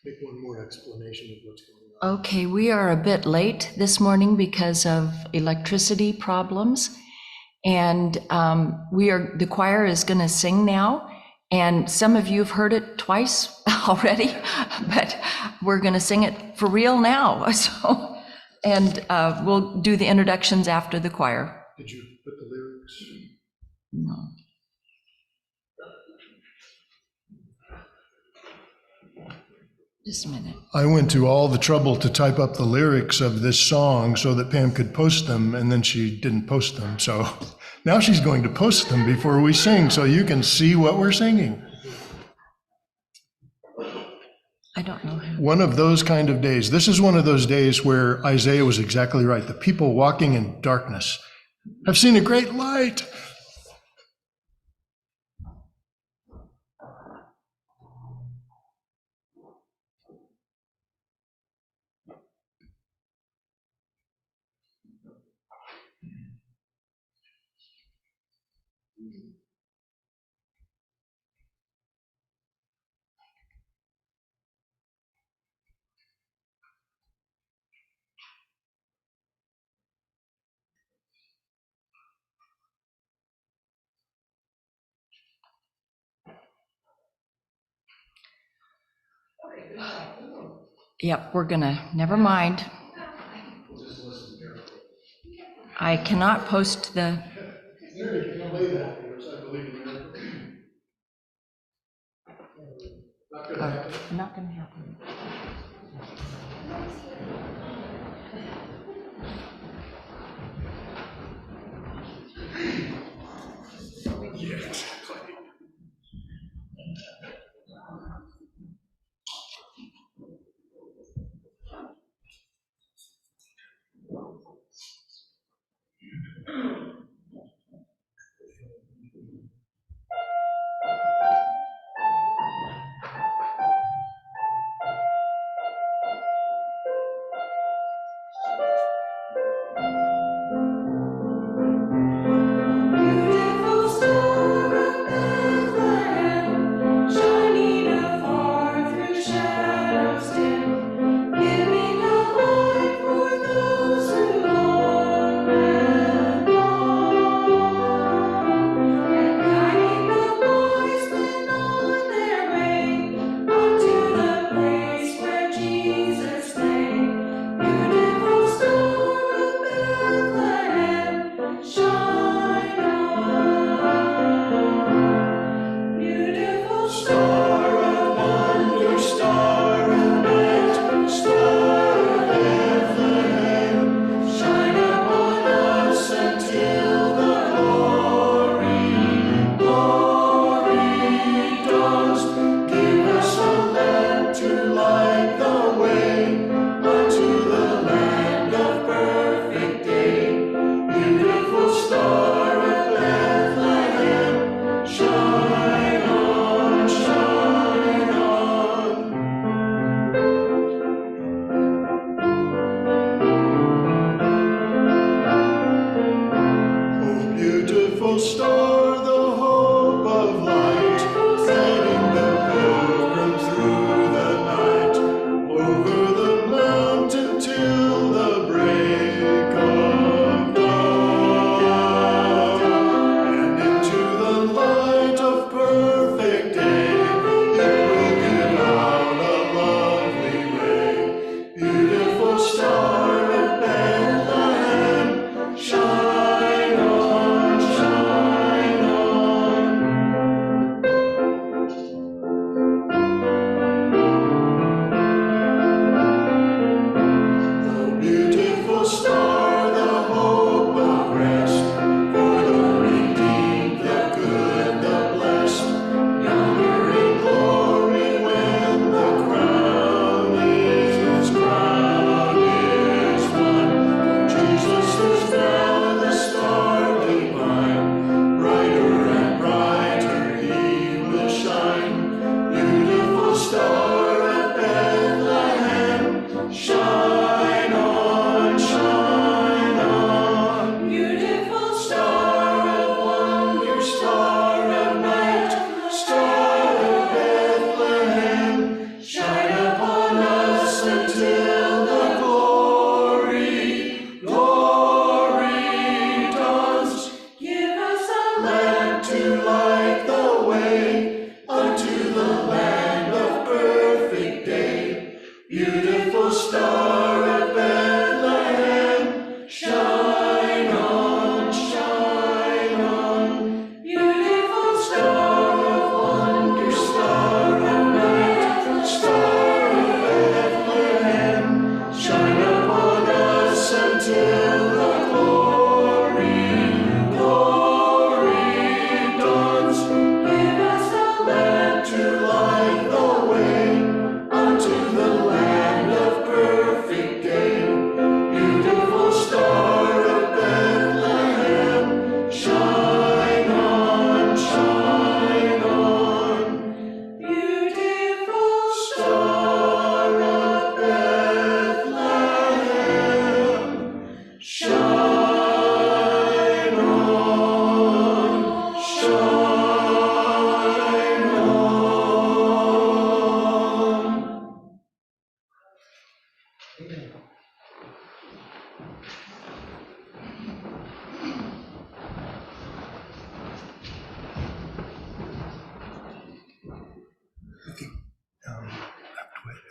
Make one more explanation of what's going on. Okay, we are a bit late this morning because of electricity problems. And the choir is going to sing now. And some of you have heard it twice already, but we're going to sing it for real now. So, and we'll do the introductions after the choir. Did you put the lyrics? No. Just a minute. I went to all the trouble to type up the lyrics of this song so that Pam could post them, and then she didn't post them. So now she's going to post them before we sing so you can see what we're singing. I don't know. One of those kind of days. This is one of those days where Isaiah was exactly right. The people walking in darkness have seen a great light. Yep, we're gonna, never mind. I cannot post the. Not gonna happen.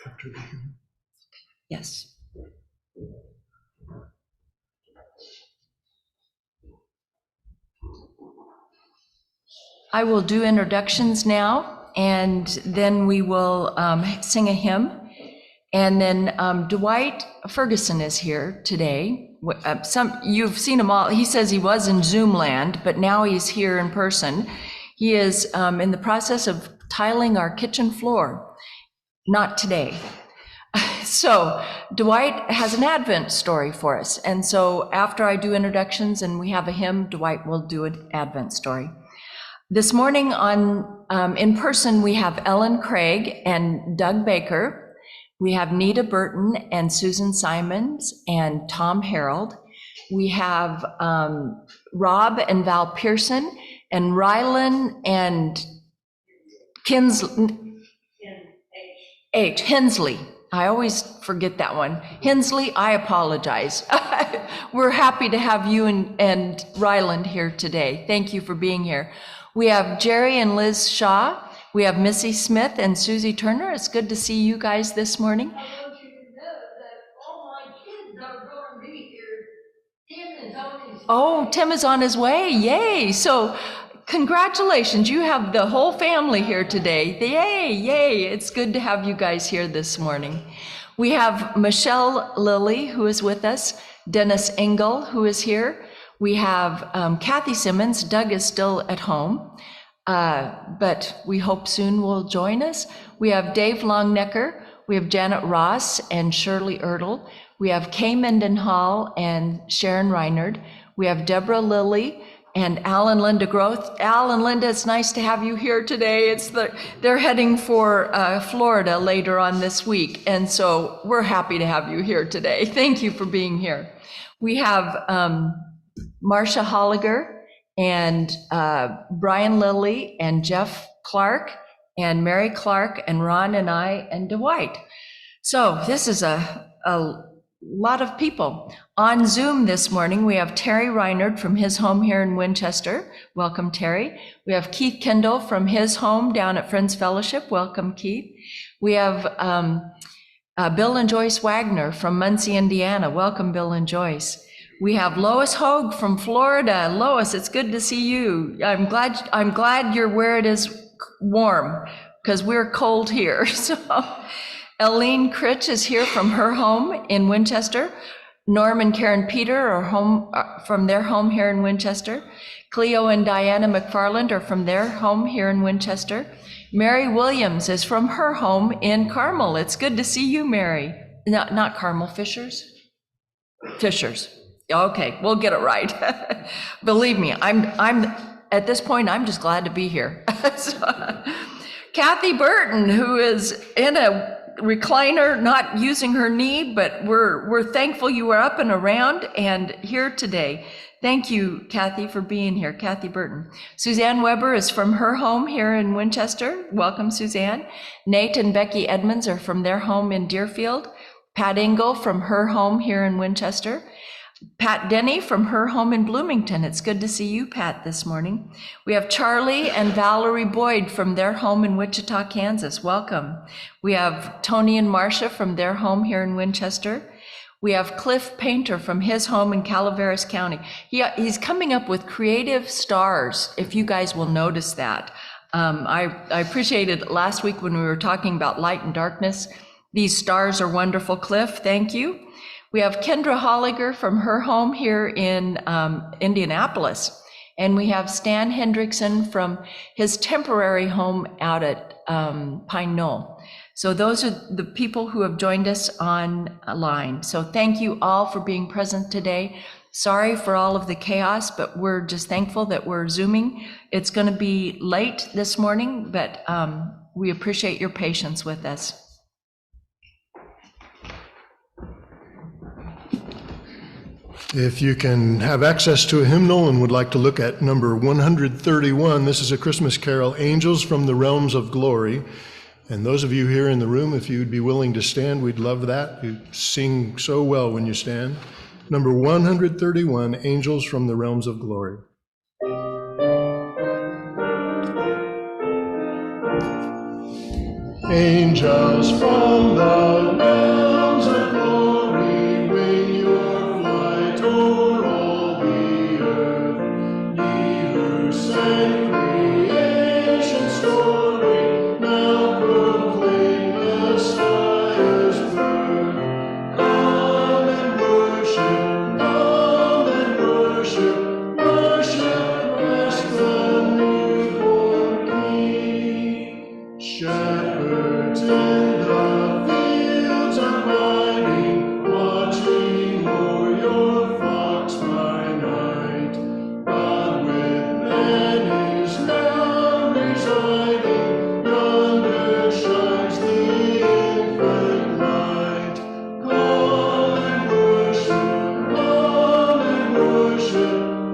After the hymn. Yes. I will do introductions now, and then we will sing a hymn. And then Dwight Ferguson is here today. You've seen him all. He says he was in Zoom land, but now he's here in person. He is in the process of tiling our kitchen floor. Not today. So Dwight has an Advent story for us. And so after I do introductions and we have a hymn, Dwight will do an Advent story. This morning in person, we have Ellen Craig and Doug Baker. We have Nita Burton and Susan Simons and Tom Harold. We have Rob and Val Pearson and Rylan and Hensley. I always forget that one. Hensley, I apologize. We're happy to have you and Ryland here today. Thank you for being here. We have Jerry and Liz Shaw. We have Missy Smith and Susie Turner. It's good to see you guys this morning. I want you to know that all my kids are going to be here. Tim is on his Oh, Tim is on his way. Yay. So congratulations. You have the whole family here today. Yay, yay. It's good to have you guys here this morning. We have Michelle Lilly, who is with us, Dennis Engel, who is here. We have Kathy Simmons. Doug is still at home, but we hope soon will join us. We have Dave Longnecker. We have Janet Ross and Shirley Ertl. We have Kay Mendenhall and Sharon Reinard. We have Deborah Lilly and Al and Linda Groth. Al and Linda, it's nice to have you here today. They're heading for Florida later on this week, and so we're happy to have you here today. Thank you for being here. We have Marcia Holliger and Brian Lilly and Jeff Clark and Mary Clark and Ron and I and Dwight. So this is a lot of people. On Zoom this morning, we have Terry Reinard from his home here in Winchester. Welcome, Terry. We have Keith Kendall from his home down at Friends Fellowship. Welcome, Keith. We have Bill and Joyce Wagner from Muncie, Indiana. Welcome, Bill and Joyce. We have Lois Hogue from Florida. Lois, it's good to see you. I'm glad you're where it is warm, because we're cold here. So Eileen Critch is here from her home in Winchester. Norm and Karen Peter are home from their home here in Winchester. Cleo and Diana McFarland are from their home here in Winchester. Mary Williams is from her home in Carmel. It's good to see you, Mary. Not Carmel, Fishers? Fishers. Okay, we'll get it right. Believe me, I'm at this point, I'm just glad to be here. So, Kathy Burton, who is in a recliner, not using her knee, but we're thankful you are up and around and here today. Thank you, Kathy, for being here. Kathy Burton. Suzanne Weber is from her home here in Winchester. Welcome, Suzanne. Nate and Becky Edmonds are from their home in Deerfield. Pat Engel from her home here in Winchester. Pat Denny from her home in Bloomington. It's good to see you, Pat, this morning. We have Charlie and Valerie Boyd from their home in Wichita, Kansas. Welcome. We have Tony and Marcia from their home here in Winchester. We have Cliff Painter from his home in Calaveras County. He's coming up with creative stars, if you guys will notice that. I appreciated last week when we were talking about light and darkness. These stars are wonderful, Cliff. Thank you. We have Kendra Holliger from her home here in Indianapolis. And we have Stan Hendrickson from his temporary home out at Pine Knoll. So those are the people who have joined us online. So thank you all for being present today. Sorry for all of the chaos, but we're just thankful that we're Zooming. It's going to be late this morning, but we appreciate your patience with us. If you can have access to a hymnal and would like to look at number 131, this is a Christmas carol, Angels from the Realms of Glory. And those of you here in the room, if you'd be willing to stand, we'd love that. You sing so well when you stand. Number 131, Angels from the Realms of Glory. Angels from the realms of glory, wing your flight o'er all the earth. Ye who sang creation's story, now proclaim Messiah's birth. Come and worship, worship Christ the newborn King. Shepherds in the fields abiding, watching o'er your flocks by night. God with men is now residing, yonder shines the infant light. Come and worship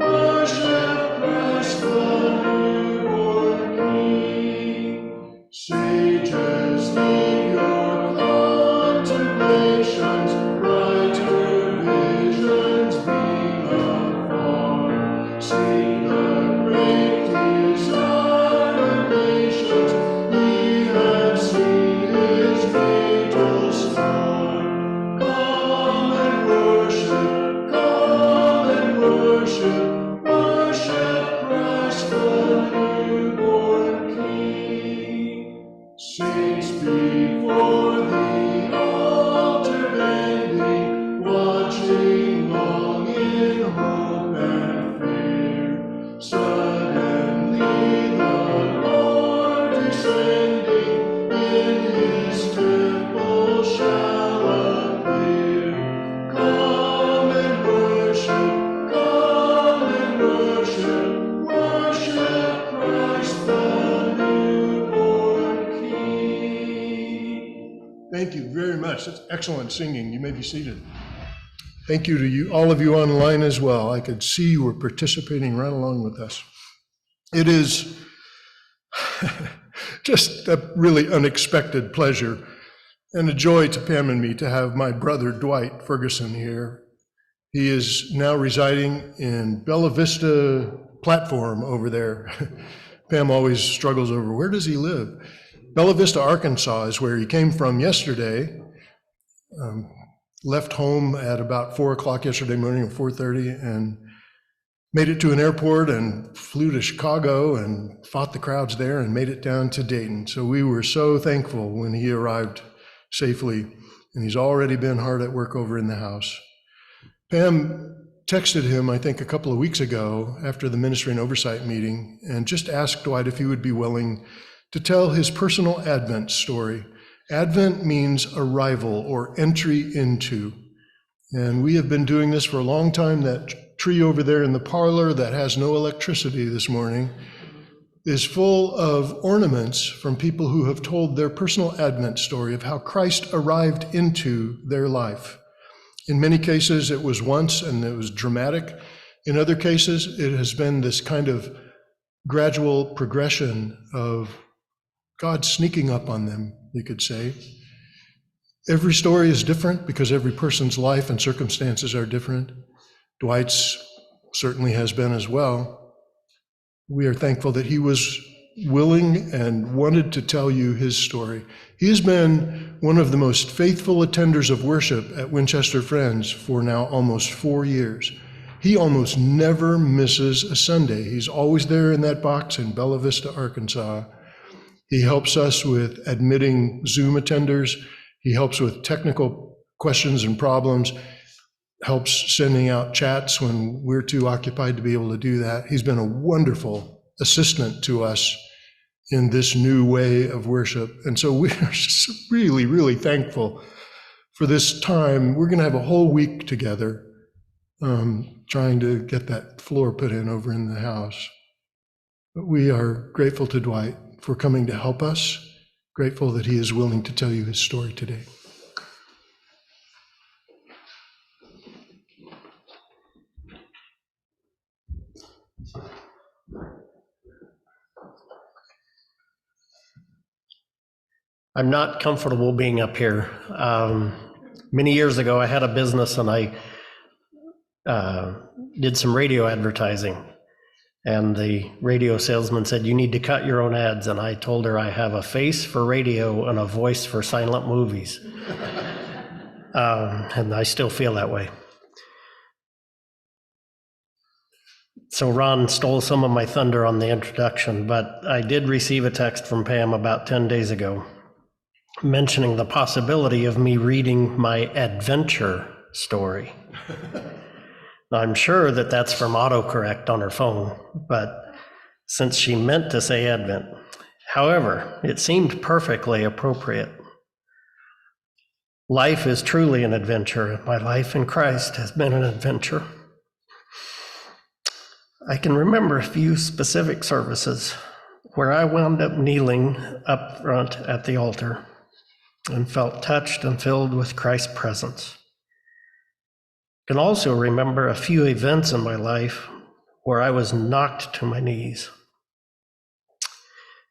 Christ the newborn King. Sages, leave your contemplations, brighter visions beam afar. Seek the great desire of nations, ye have seen his fatal star. Come and worship Christ the newborn King. Saints before the altar bending, watching long in hope and fear. Suddenly the Lord descending, in his temple shall appear. Come and worship Christ the newborn King. Thank you very much. That's excellent singing. You may be seated. Thank you to you, all of you online as well. I could see you were participating right along with us. It is just a really unexpected pleasure and a joy to Pam and me to have my brother Dwight Ferguson here. He is now residing in Bella Vista Platform over there. Pam always struggles over, where does he live? Bella Vista, Arkansas is where he came from yesterday. Left home at about 4 o'clock yesterday morning, or 4:30, and made it to an airport and flew to Chicago and fought the crowds there and made it down to Dayton. So we were so thankful when he arrived safely, and he's already been hard at work over in the house. Pam texted him, I think, a couple of weeks ago after the Ministry and Oversight meeting, and just asked Dwight if he would be willing to tell his personal Advent story. Advent means arrival or entry into. And we have been doing this for a long time. That tree over there in the parlor that has no electricity this morning is full of ornaments from people who have told their personal Advent story of how Christ arrived into their life. In many cases, it was once and it was dramatic. In other cases, it has been this kind of gradual progression of God sneaking up on them, you could say. Every story is different because every person's life and circumstances are different. Dwight's certainly has been as well. We are thankful that he was willing and wanted to tell you his story. He has been one of the most faithful attenders of worship at Winchester Friends for now almost 4 years. He almost never misses a Sunday. He's always there in that box in Bella Vista, Arkansas. He helps us with admitting Zoom attenders. He helps with technical questions and problems, helps sending out chats when we're too occupied to be able to do that. He's been a wonderful assistant to us in this new way of worship. And so we are just really, really thankful for this time. We're going to have a whole week together trying to get that floor put in over in the house. But we are grateful to Dwight for coming to help us, grateful that he is willing to tell you his story today. I'm not comfortable being up here. Many years ago, I had a business and I did some radio advertising. And the radio salesman said, "You need to cut your own ads." And I told her I have a face for radio and a voice for silent movies. And I still feel that way. So Ron stole some of my thunder on the introduction, but I did receive a text from Pam about 10 days ago mentioning the possibility of me reading my adventure story. I'm sure that that's from autocorrect on her phone, but since she meant to say Advent. However, it seemed perfectly appropriate. Life is truly an adventure. My life in Christ has been an adventure. I can remember a few specific services where I wound up kneeling up front at the altar and felt touched and filled with Christ's presence. I can also remember a few events in my life where I was knocked to my knees,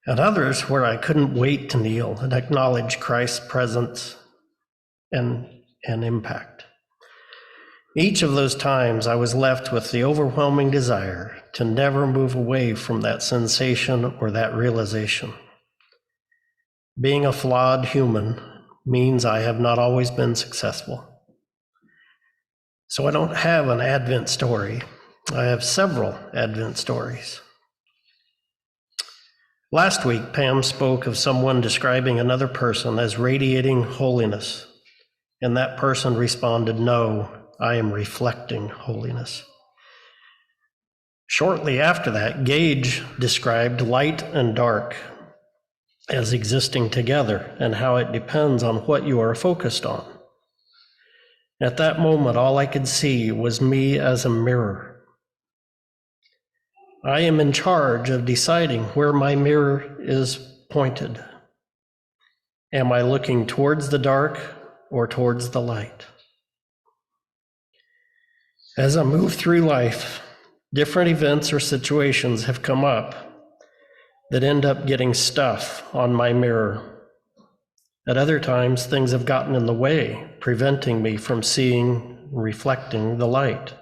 and others where I couldn't wait to kneel and acknowledge Christ's presence and impact. Each of those times I was left with the overwhelming desire to never move away from that sensation or that realization. Being a flawed human means I have not always been successful. So I don't have an Advent story. I have several Advent stories. Last week, Pam spoke of someone describing another person as radiating holiness, and that person responded, "No, I am reflecting holiness." Shortly after that, Gage described light and dark as existing together and how it depends on what you are focused on. At that moment, all I could see was me as a mirror. I am in charge of deciding where my mirror is pointed. Am I looking towards the dark or towards the light? As I move through life, different events or situations have come up that end up getting stuff on my mirror. At other times, things have gotten in the way, preventing me from seeing, reflecting the light.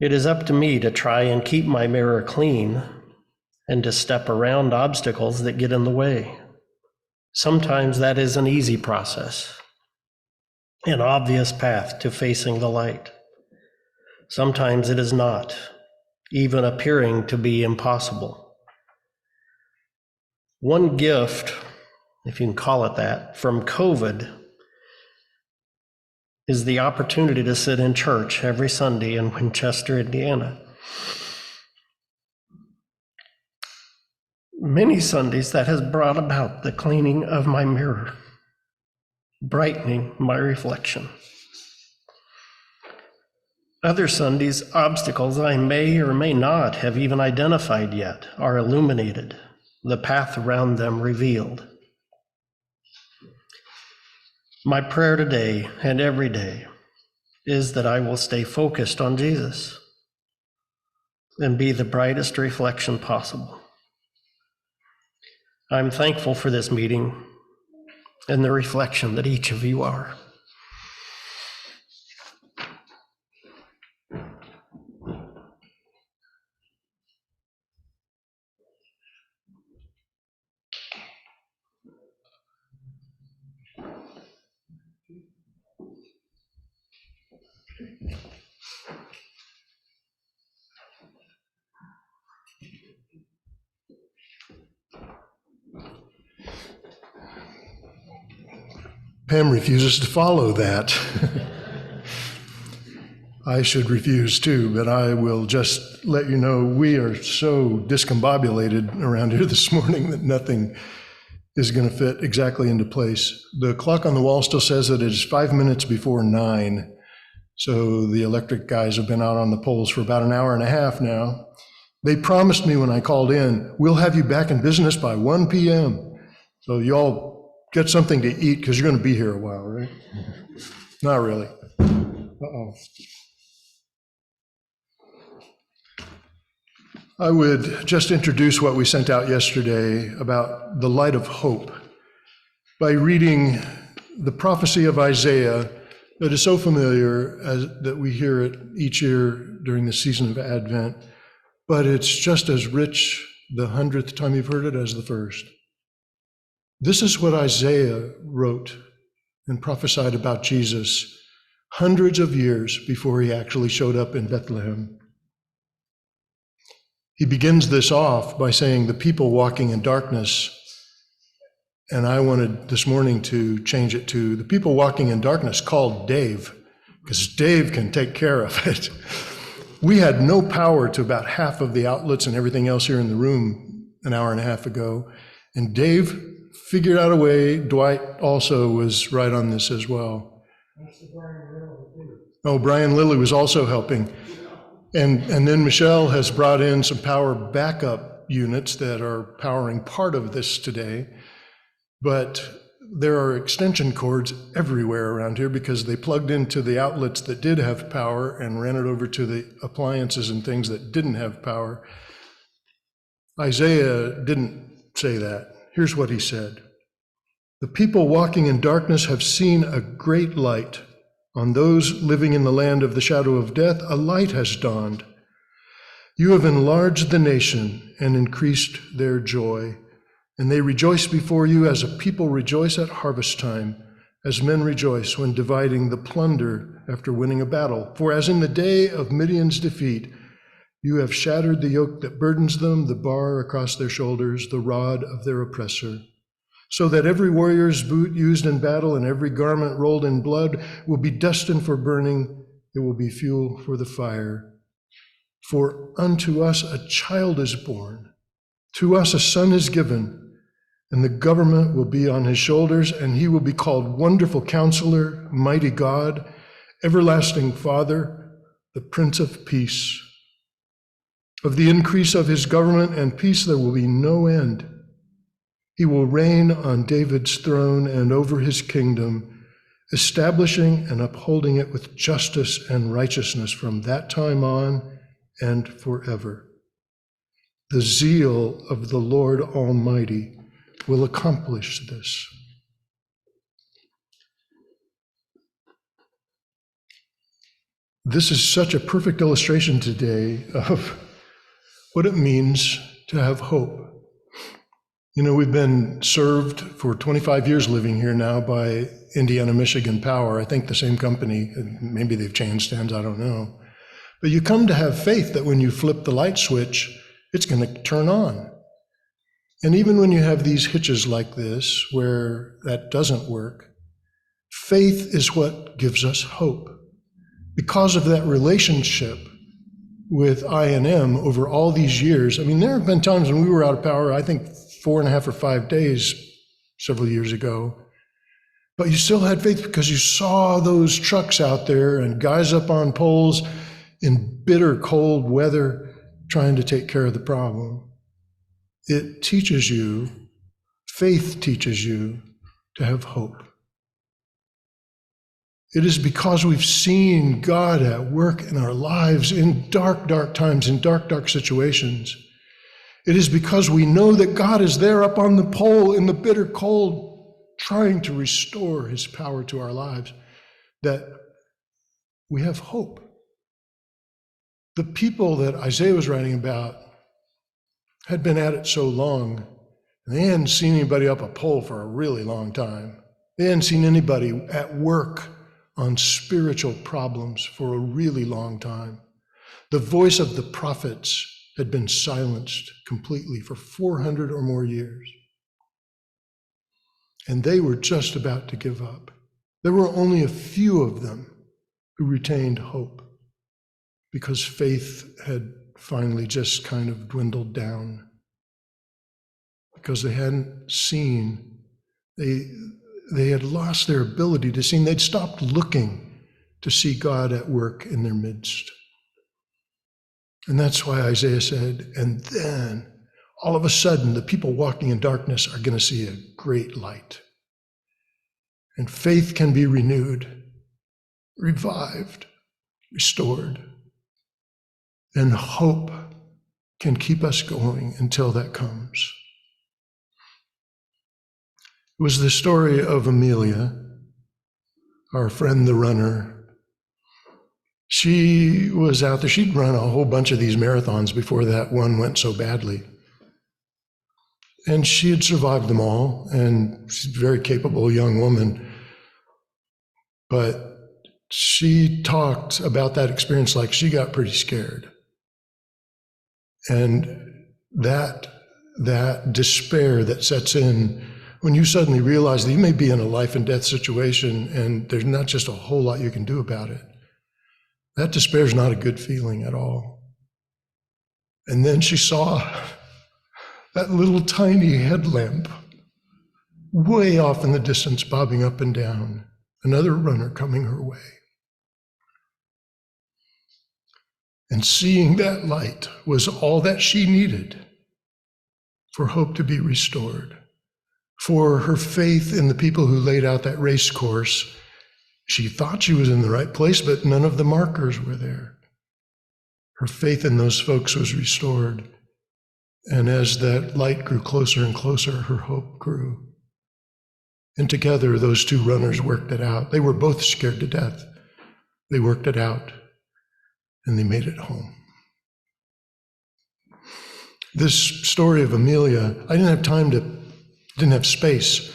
It is up to me to try and keep my mirror clean and to step around obstacles that get in the way. Sometimes that is an easy process, an obvious path to facing the light. Sometimes it is not, even appearing to be impossible. One gift, if you can call it that, from COVID is the opportunity to sit in church every Sunday in Winchester, Indiana. Many Sundays that has brought about the cleaning of my mirror, brightening my reflection. Other Sundays, obstacles I may or may not have even identified yet are illuminated, the path around them revealed. My prayer today and every day is that I will stay focused on Jesus and be the brightest reflection possible. I'm thankful for this meeting and the reflection that each of you are. Pam refuses to follow that. I should refuse too, but I will just let you know we are so discombobulated around here this morning that nothing is going to fit exactly into place. The clock on the wall still says that it is 5 minutes before 9. So the electric guys have been out on the poles for about an hour and a half now. They promised me when I called in, we'll have you back in business by 1 p.m. So y'all get something to eat because you're going to be here a while, right? Not really. Uh-oh. I would just introduce what we sent out yesterday about the light of hope by reading the prophecy of Isaiah that is so familiar that we hear it each year during the season of Advent, but it's just as rich the 100th time you've heard it as the first. This is what Isaiah wrote and prophesied about Jesus hundreds of years before he actually showed up in Bethlehem. He begins this off by saying, the people walking in darkness, and I wanted this morning to change it to the people walking in darkness called Dave, because Dave can take care of it. We had no power to about half of the outlets and everything else here in the room an hour and a half ago, and Dave figured out a way. Dwight also was right on this as well. Oh, Brian Lilly was also helping. And then Michelle has brought in some power backup units that are powering part of this today. But there are extension cords everywhere around here because they plugged into the outlets that did have power and ran it over to the appliances and things that didn't have power. Isaiah didn't say that. Here's what he said. The people walking in darkness have seen a great light. On those living in the land of the shadow of death, a light has dawned. You have enlarged the nation and increased their joy. And they rejoice before you as a people rejoice at harvest time, as men rejoice when dividing the plunder after winning a battle. For as in the day of Midian's defeat, you have shattered the yoke that burdens them, the bar across their shoulders, the rod of their oppressor. So that every warrior's boot used in battle and every garment rolled in blood will be destined for burning. It will be fuel for the fire. For unto us a child is born, to us a son is given, and the government will be on his shoulders, and he will be called Wonderful Counselor, Mighty God, Everlasting Father, the Prince of Peace. Of the increase of his government and peace there will be no end. He will reign on David's throne and over his kingdom, establishing and upholding it with justice and righteousness from that time on and forever. The zeal of the Lord Almighty will accomplish this. This is such a perfect illustration today of what it means to have hope. You know, we've been served for 25 years living here now by Indiana Michigan Power. I think the same company, maybe they've changed hands, I don't know. But you come to have faith that when you flip the light switch, it's going to turn on. And even when you have these hitches like this, where that doesn't work, faith is what gives us hope. Because of that relationship with I&M over all these years, I mean, there have been times when we were out of power, I think 4.5 or 5 days several years ago. But you still had faith because you saw those trucks out there and guys up on poles in bitter cold weather trying to take care of the problem. It teaches you, faith teaches you to have hope. It is because we've seen God at work in our lives in dark, dark times, in dark, dark situations. It is because we know that God is there up on the pole in the bitter cold, trying to restore his power to our lives, that we have hope. The people that Isaiah was writing about had been at it so long, and they hadn't seen anybody up a pole for a really long time. They hadn't seen anybody at work on spiritual problems for a really long time. The voice of the prophets had been silenced completely for 400 or more years. And they were just about to give up. There were only a few of them who retained hope because faith had finally just kind of dwindled down, because they hadn't seen, they had lost their ability to see. They'd stopped looking to see God at work in their midst. And that's why Isaiah said, and then all of a sudden, the people walking in darkness are going to see a great light. And faith can be renewed, revived, restored. And hope can keep us going until that comes. It was the story of Amelia, our friend the runner. She was out there. She'd run a whole bunch of these marathons before that one went so badly. And she had survived them all, and she's a very capable young woman. But she talked about that experience like she got pretty scared. And that despair that sets in when you suddenly realize that you may be in a life and death situation and there's not just a whole lot you can do about it. That despair is not a good feeling at all. And then she saw that little tiny headlamp way off in the distance, bobbing up and down, another runner coming her way. And seeing that light was all that she needed for hope to be restored, for her faith in the people who laid out that race course. She thought she was in the right place, but none of the markers were there. Her faith in those folks was restored. And as that light grew closer and closer, her hope grew. And together, those two runners worked it out. They were both scared to death. They worked it out, and they made it home. This story of Amelia, I didn't have space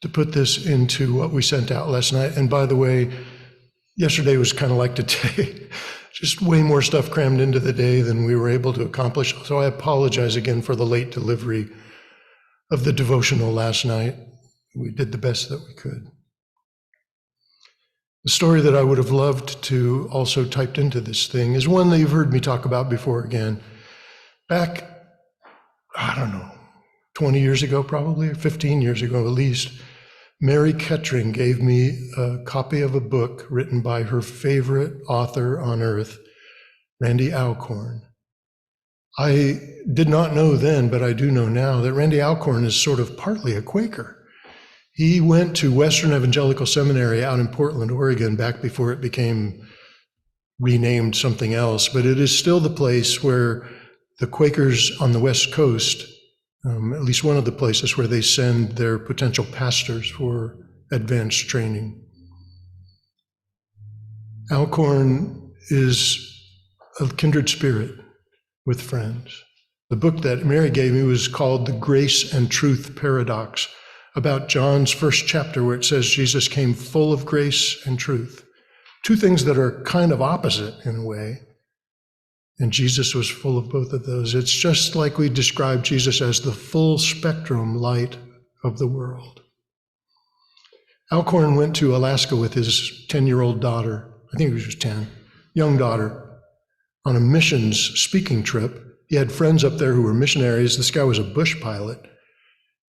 to put this into what we sent out last night. And by the way, yesterday was kind of like today, just way more stuff crammed into the day than we were able to accomplish. So I apologize again for the late delivery of the devotional last night. We did the best that we could. The story that I would have loved to also typed into this thing is one that you've heard me talk about before again. Back, 20 years ago probably, or 15 years ago at least, Mary Kettering gave me a copy of a book written by her favorite author on earth, Randy Alcorn. I did not know then, but I do know now, that Randy Alcorn is sort of partly a Quaker. He went to Western Evangelical Seminary out in Portland, Oregon, back before it became renamed something else, but it is still the place where the Quakers on the West Coast, at least one of the places where they send their potential pastors for advanced training. Alcorn is a kindred spirit with friends. The book that Mary gave me was called The Grace and Truth Paradox, about John's first chapter where it says Jesus came full of grace and truth. Two things that are kind of opposite in a way. And Jesus was full of both of those. It's just like we describe Jesus as the full spectrum light of the world. Alcorn went to Alaska with his 10-year-old daughter, I think he was 10, young daughter, on a missions speaking trip. He had friends up there who were missionaries. This guy was a bush pilot.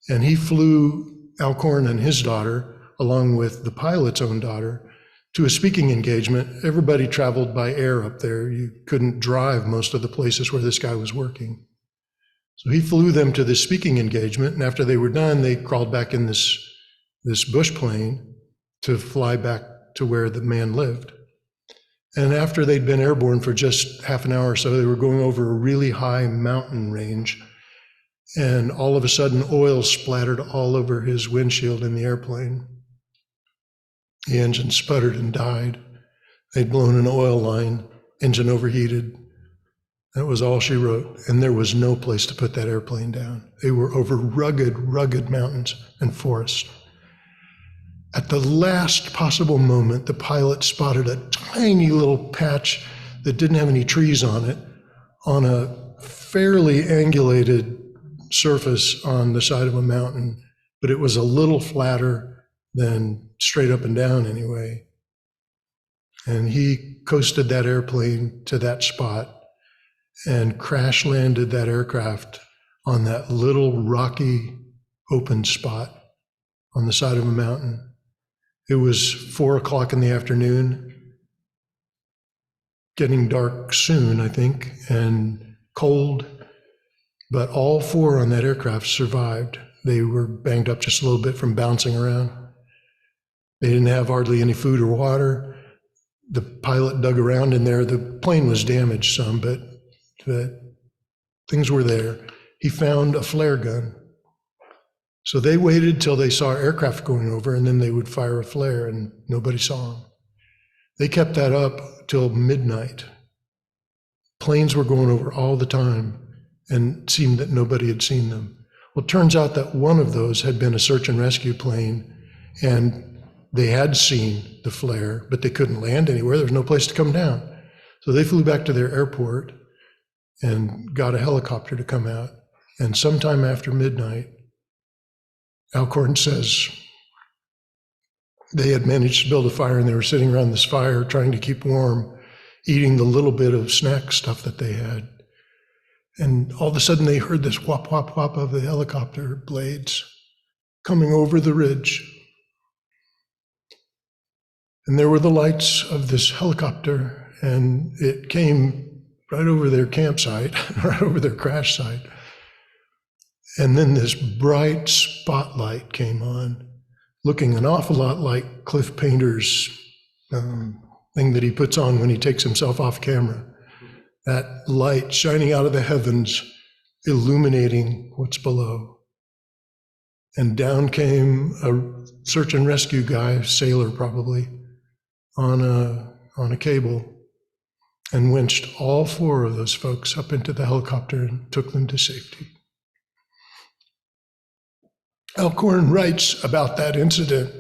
And he flew Alcorn and his daughter, along with the pilot's own daughter, to a speaking engagement. Everybody traveled by air up there. You couldn't drive most of the places where this guy was working. So he flew them to this speaking engagement, and after they were done, they crawled back in this bush plane to fly back to where the man lived. And after they'd been airborne for just half an hour or so, they were going over a really high mountain range, and all of a sudden oil splattered all over his windshield in the airplane. The engine sputtered and died. They'd blown an oil line, engine overheated. That was all she wrote. And there was no place to put that airplane down. They were over rugged mountains and forests. At the last possible moment, the pilot spotted a tiny little patch that didn't have any trees on it, on a fairly angulated surface on the side of a mountain, but it was a little flatter than straight up and down anyway. And he coasted that airplane to that spot and crash landed that aircraft on that little rocky open spot on the side of a mountain. It was 4 o'clock in the afternoon, getting dark soon, I think, and cold, but all 4 on that aircraft survived. They were banged up just a little bit from bouncing around. They didn't have hardly any food or water. The pilot dug around in there. The plane was damaged some, but things were there. He found a flare gun. So they waited till they saw aircraft going over, and then they would fire a flare, and nobody saw them. They kept that up till midnight. Planes were going over all the time, and it seemed that nobody had seen them. Well, it turns out that one of those had been a search and rescue plane, and they had seen the flare, but they couldn't land anywhere. There was no place to come down. So they flew back to their airport and got a helicopter to come out. And sometime after midnight, Alcorn says they had managed to build a fire, and they were sitting around this fire trying to keep warm, eating the little bit of snack stuff that they had. And all of a sudden they heard this whop, whop, whop of the helicopter blades coming over the ridge. And there were the lights of this helicopter, and it came right over their campsite, right over their crash site. And then this bright spotlight came on, looking an awful lot like Cliff Painter's thing that he puts on when he takes himself off camera. That light shining out of the heavens, illuminating what's below. And down came a search and rescue guy, sailor probably, on a cable, and winched all 4 of those folks up into the helicopter and took them to safety. Alcorn writes about that incident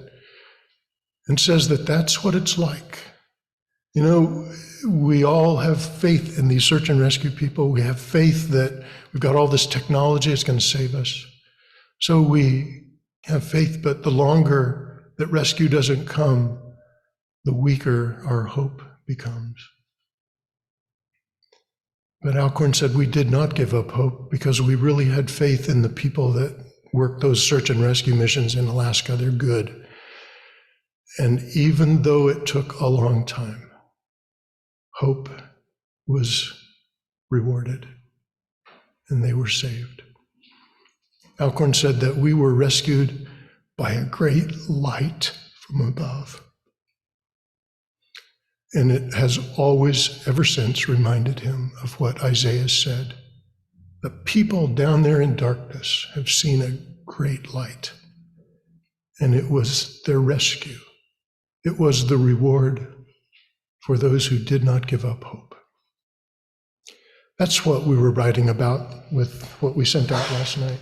and says that that's what it's like. You know, we all have faith in these search and rescue people. We have faith that we've got all this technology, it's going to save us. So we have faith, but the longer that rescue doesn't come, the weaker our hope becomes. But Alcorn said we did not give up hope because we really had faith in the people that work those search and rescue missions in Alaska. They're good. And even though it took a long time, hope was rewarded and they were saved. Alcorn said that we were rescued by a great light from above. And it has always, ever since, reminded him of what Isaiah said. The people down there in darkness have seen a great light, and it was their rescue. It was the reward for those who did not give up hope. That's what we were writing about with what we sent out last night.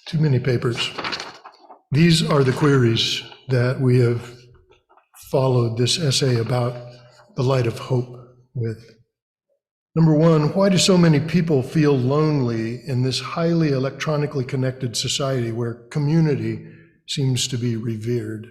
Too many papers. These are the queries that we have followed this essay about the light of hope with. Number 1, why do so many people feel lonely in this highly electronically connected society where community seems to be revered?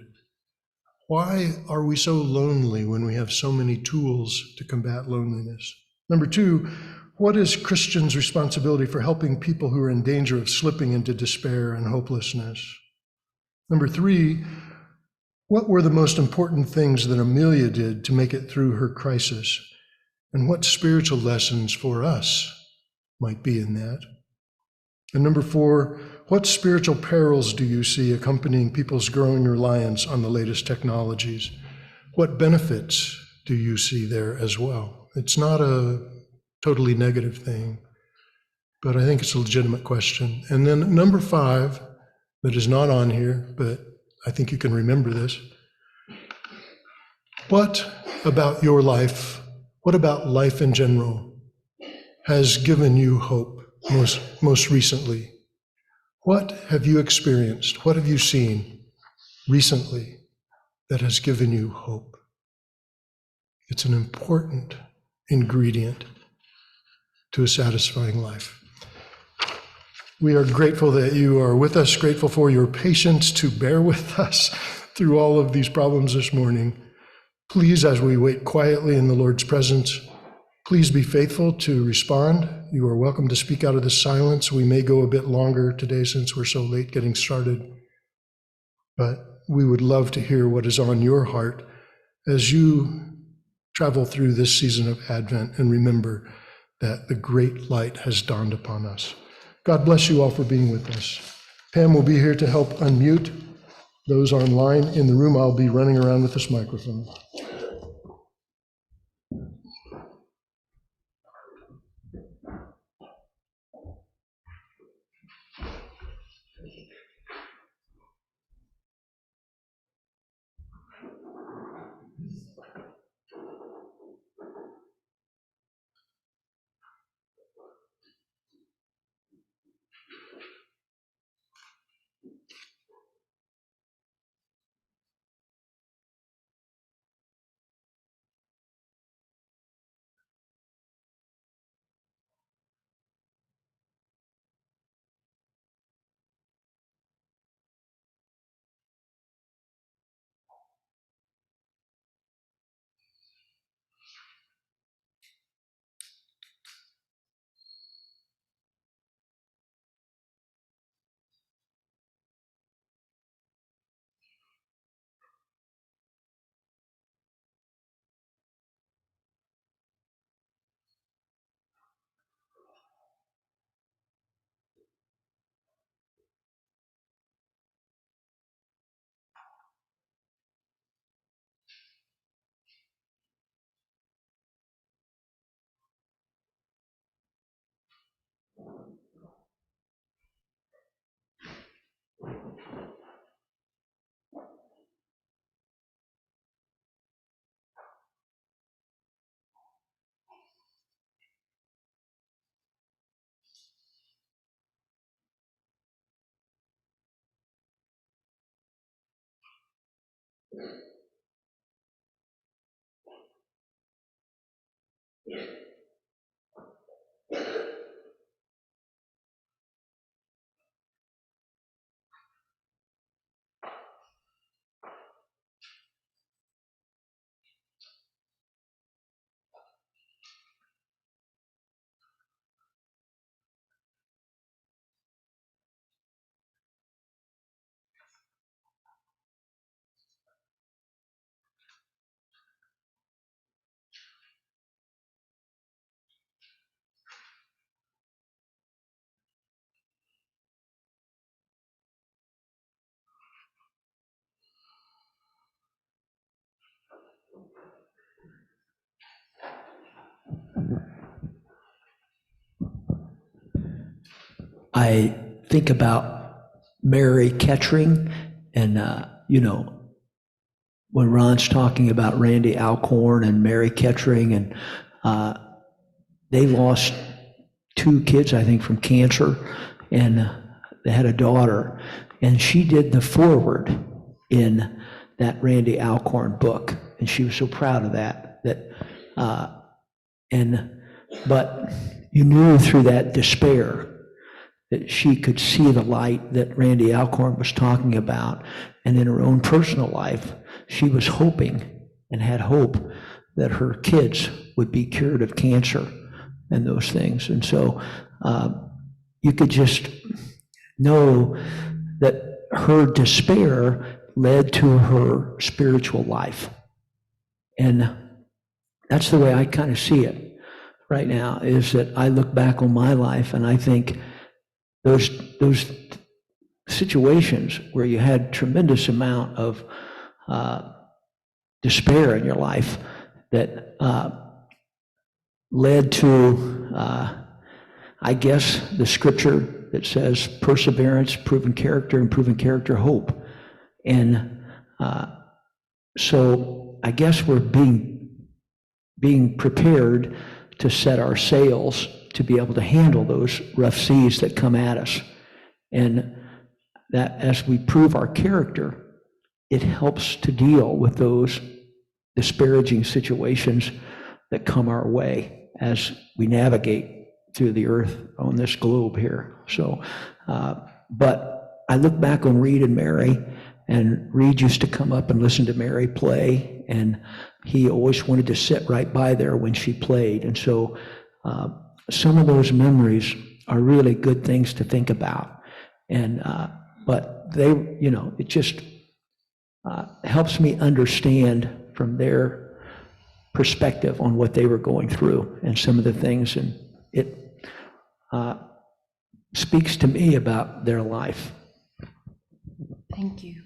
Why are we so lonely when we have so many tools to combat loneliness? Number 2, what is Christians' responsibility for helping people who are in danger of slipping into despair and hopelessness? Number 3, what were the most important things that Amelia did to make it through her crisis? And what spiritual lessons for us might be in that? And number 4, what spiritual perils do you see accompanying people's growing reliance on the latest technologies? What benefits do you see there as well? It's not a totally negative thing, but I think it's a legitimate question. And then number 5, that is not on here, but I think you can remember this. What about your life? What about life in general has given you hope most recently? What have you experienced? What have you seen recently that has given you hope? It's an important ingredient to a satisfying life. We are grateful that you are with us, grateful for your patience to bear with us through all of these problems this morning. Please, as we wait quietly in the Lord's presence, please be faithful to respond. You are welcome to speak out of the silence. We may go a bit longer today since we're so late getting started, but we would love to hear what is on your heart as you travel through this season of Advent and remember that the great light has dawned upon us. God bless you all for being with us. Pam will be here to help unmute those online. In the room, I'll be running around with this microphone. I think about Mary Kettering, and when Ron's talking about Randy Alcorn and Mary Kettering, and they lost 2 kids, I think, from cancer, and they had a daughter, and she did the foreword in that Randy Alcorn book, and she was so proud of that. But you knew through that despair that she could see the light that Randy Alcorn was talking about. And in her own personal life, she was hoping and had hope that her kids would be cured of cancer and those things. And so you could just know that her despair led to her spiritual life. And that's the way I kind of see it right now, is that I look back on my life and I think those situations where you had tremendous amount of despair in your life that led to, I guess, the scripture that says perseverance, proven character, and proven character, hope. And so I guess we're being prepared to set our sails to be able to handle those rough seas that come at us. And that as we prove our character, it helps to deal with those disparaging situations that come our way as we navigate through the earth on this globe here. So, but I look back on Reed and Mary, and Reed used to come up and listen to Mary play, and he always wanted to sit right by there when she played. And so some of those memories are really good things to think about. And, but they, you know, it just helps me understand from their perspective on what they were going through and some of the things, and it speaks to me about their life. Thank you.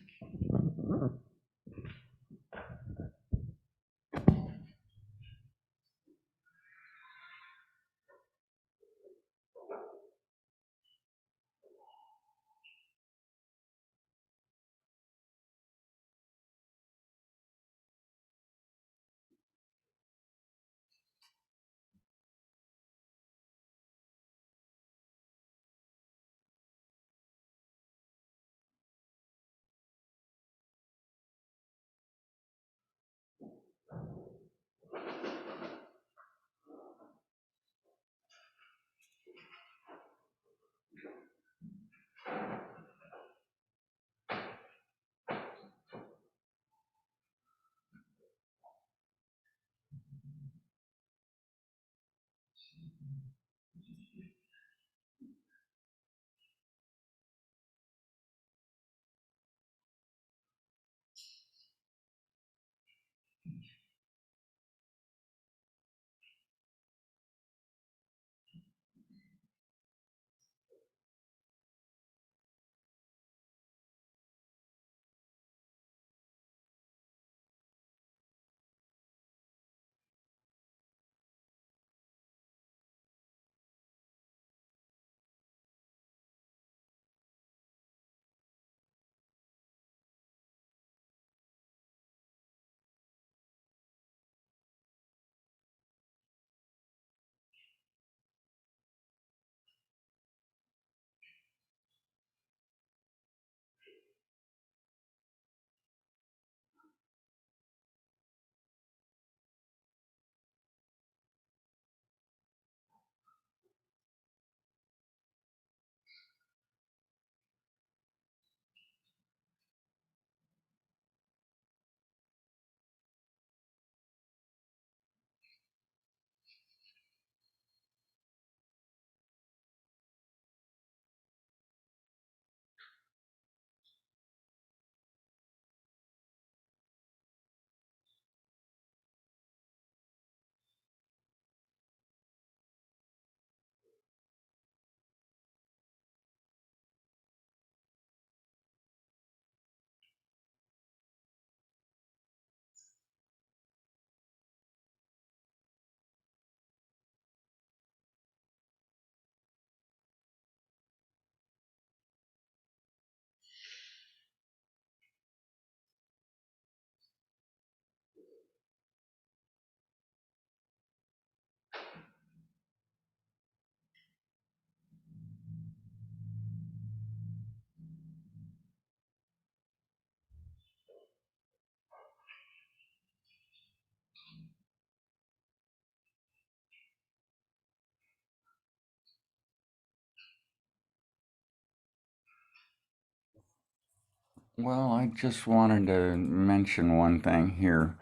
Well, I just wanted to mention one thing here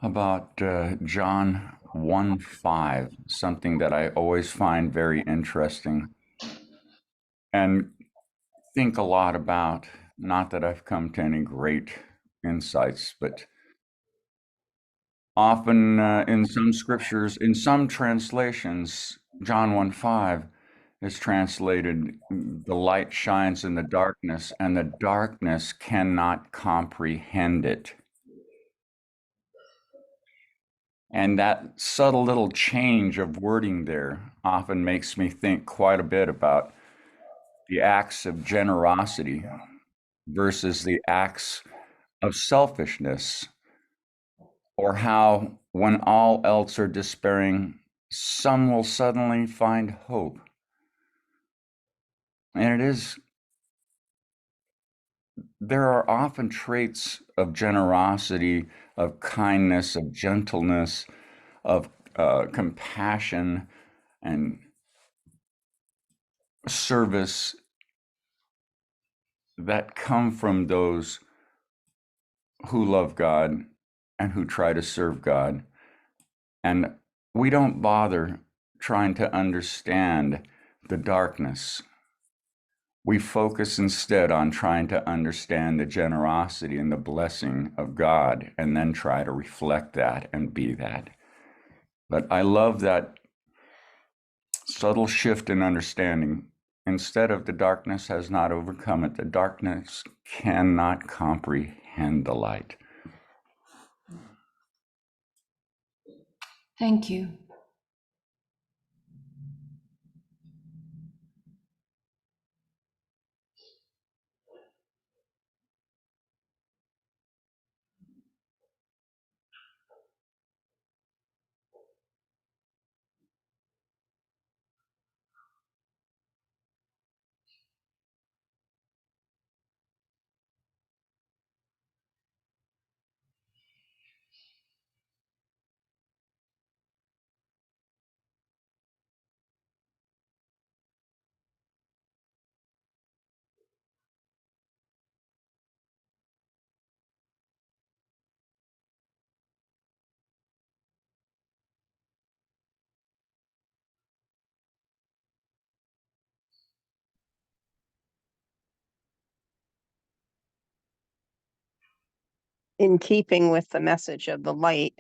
about John 1:5, something that I always find very interesting and think a lot about. Not that I've come to any great insights, but often in some scriptures, in some translations, John 1:5 is translated, the light shines in the darkness, and the darkness cannot comprehend it. And that subtle little change of wording there often makes me think quite a bit about the acts of generosity versus the acts of selfishness, or how, when all else are despairing, some will suddenly find hope. And there are often traits of generosity, of kindness, of gentleness, of compassion, and service that come from those who love God and who try to serve God. And we don't bother trying to understand the darkness. We focus instead on trying to understand the generosity and the blessing of God, and then try to reflect that and be that. But I love that subtle shift in understanding. Instead of the darkness has not overcome it, the darkness cannot comprehend the light. Thank you. In keeping with the message of the light,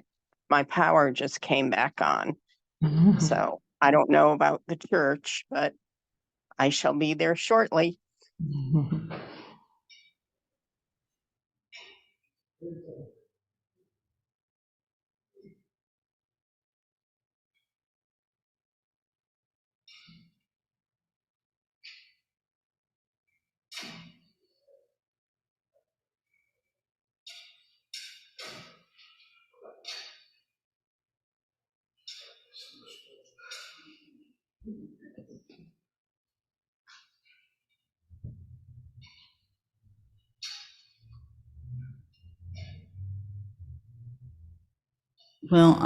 my power just came back on. So I don't know about the church, but I shall be there shortly. Well,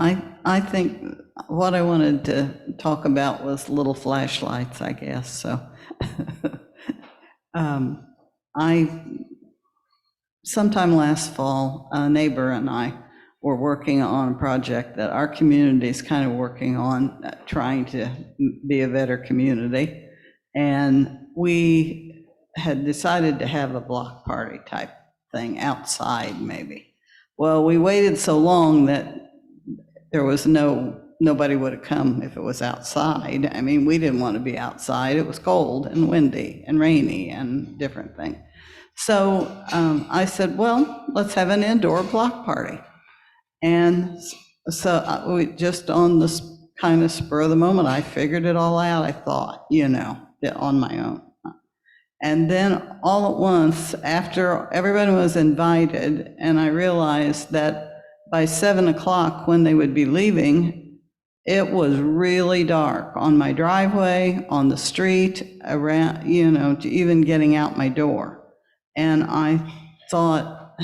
I think what I wanted to talk about was little flashlights, I guess, so. I, sometime last fall, a neighbor and I were working on a project that our community is kind of working on, trying to be a better community. And we had decided to have a block party type thing outside, maybe. Well, we waited so long that there was nobody would have come if it was outside. I mean, we didn't want to be outside. It was cold and windy and rainy and different things. So I said, well, let's have an indoor block party. And so we just on this kind of spur of the moment, I figured it all out, I thought, on my own. And then all at once, after everybody was invited, and I realized that by 7 o'clock when they would be leaving, it was really dark on my driveway, on the street, around, to even getting out my door. And I thought,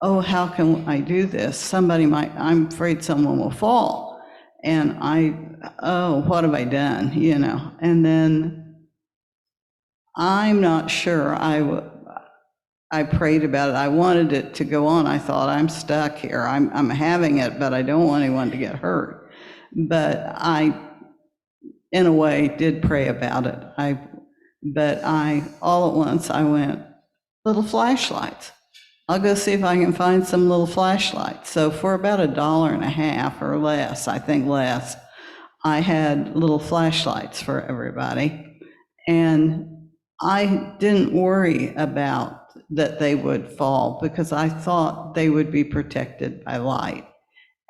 oh, how can I do this? I'm afraid someone will fall. And what have I done, And then I'm not sure. I prayed about it. I wanted it to go on. I thought, I'm stuck here. I'm having it, but I don't want anyone to get hurt. But I, in a way, did pray about it. But all at once, I went, little flashlights. I'll go see if I can find some little flashlights. So for about $1.50 or less, I think less, I had little flashlights for everybody. And I didn't worry about that they would fall because I thought they would be protected by light.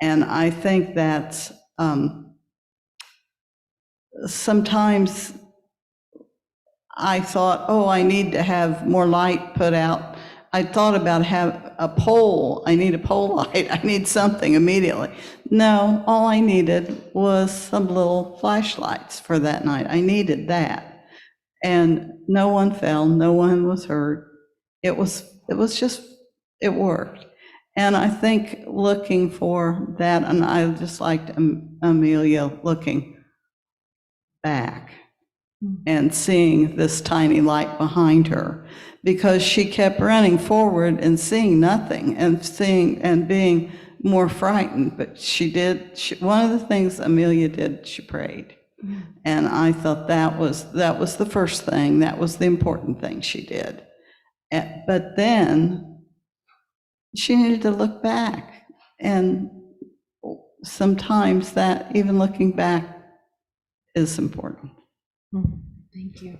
And I think that's sometimes I thought, I need to have more light put out. I thought about have a pole. I need a pole light. I need something immediately. No, all I needed was some little flashlights for that night. I needed that. And no one fell, no one was hurt. It worked. And I think looking for that, and I just liked Amelia looking back. and seeing this tiny light behind her, because she kept running forward and seeing nothing and being more frightened. But one of the things Amelia did, she prayed. And I thought that was the first thing, that was the important thing she did. But then she needed to look back. And sometimes that, even looking back, is important. Thank you.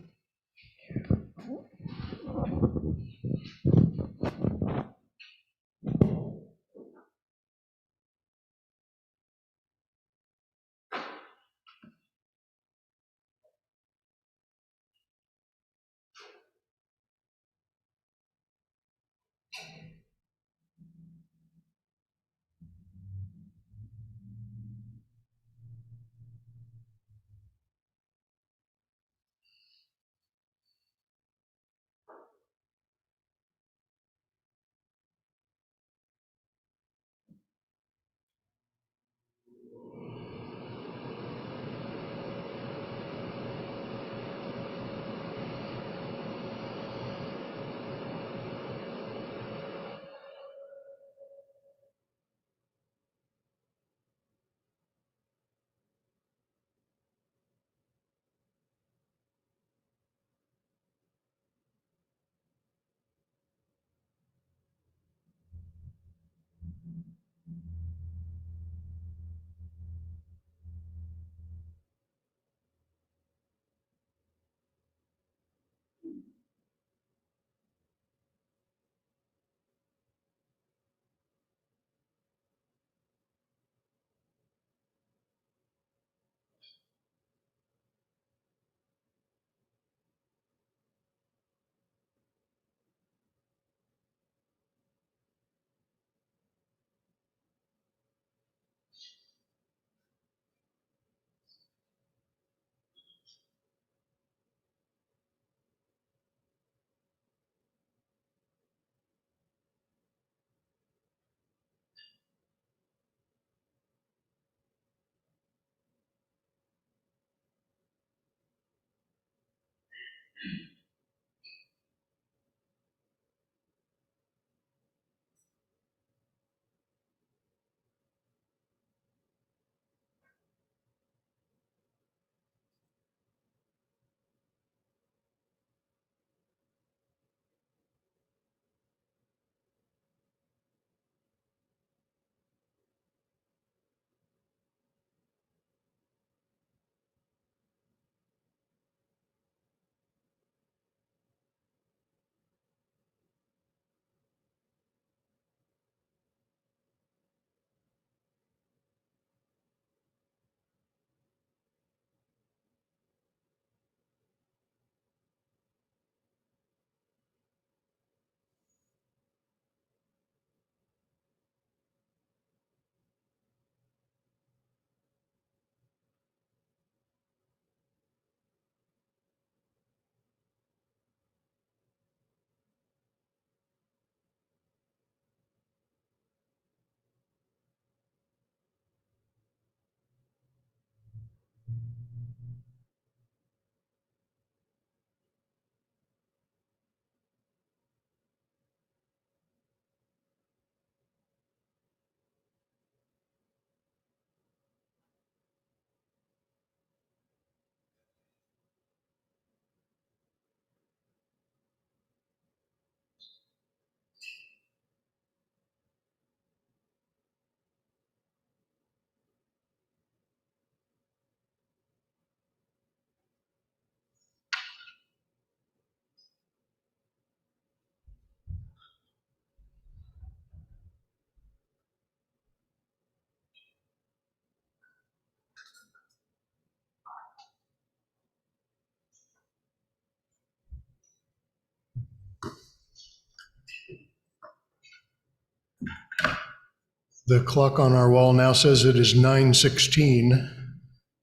The clock on our wall now says it is 9:16.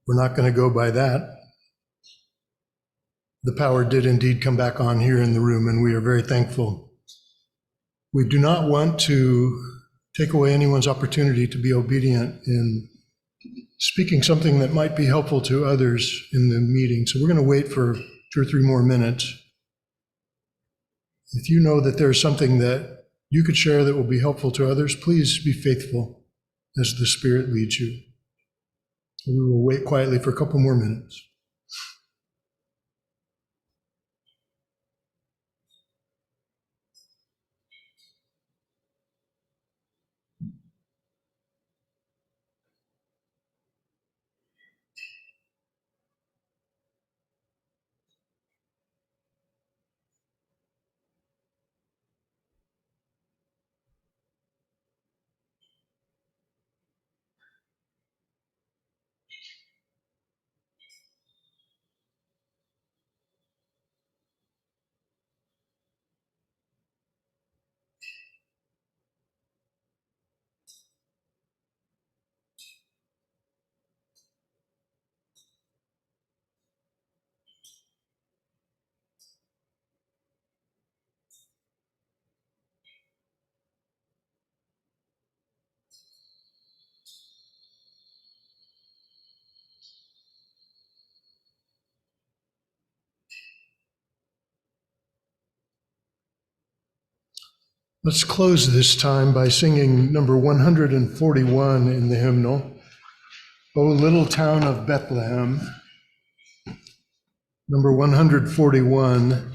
We're not going to go by that. The power did indeed come back on here in the room, and we are very thankful. We do not want to take away anyone's opportunity to be obedient in speaking something that might be helpful to others in the meeting. So we're going to wait for 2 or 3 more minutes. If you know that there's something that you could share that will be helpful to others, please be faithful as the Spirit leads you. So we will wait quietly for a couple more minutes. Let's close this time by singing number 141 in the hymnal, O Little Town of Bethlehem. Number 141.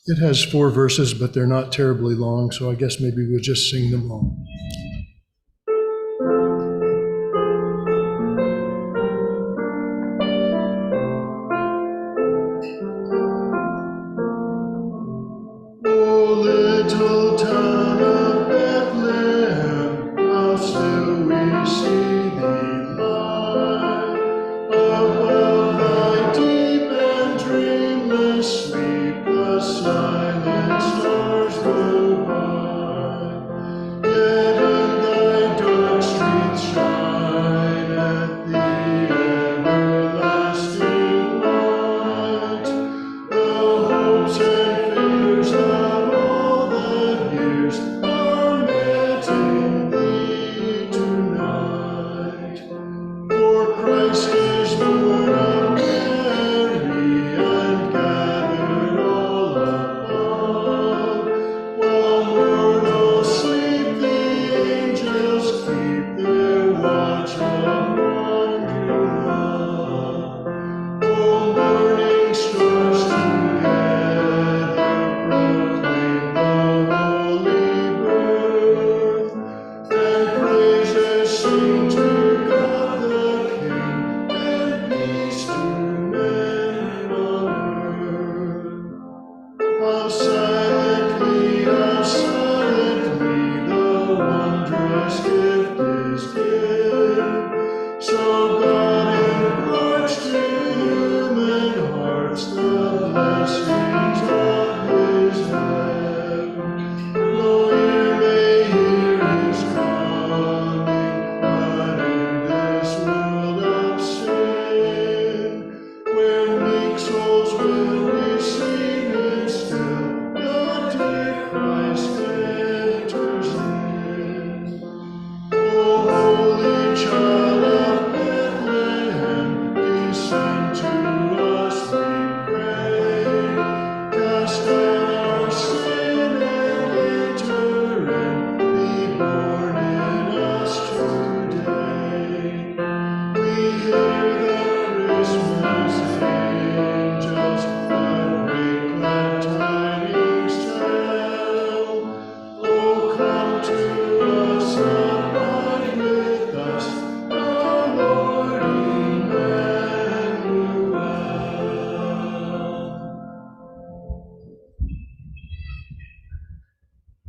It has 4 verses, but they're not terribly long, so I guess maybe we'll just sing them all.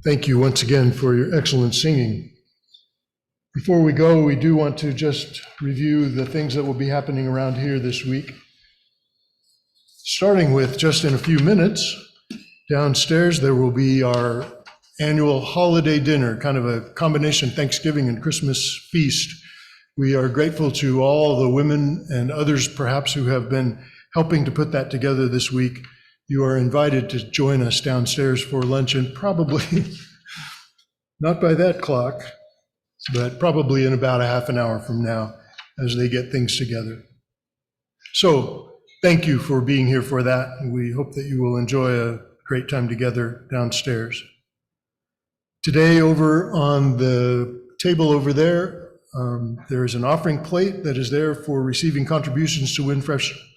Thank you once again for your excellent singing. Before we go, we do want to just review the things that will be happening around here this week. Starting with just in a few minutes, downstairs there will be our annual holiday dinner, kind of a combination Thanksgiving and Christmas feast. We are grateful to all the women and others perhaps who have been helping to put that together this week. You are invited to join us downstairs for luncheon, probably not by that clock. but probably in about a half an hour from now as they get things together. So thank you for being here for that. We hope that you will enjoy a great time together downstairs. Today, over on the table over there, there is an offering plate that is there for receiving contributions to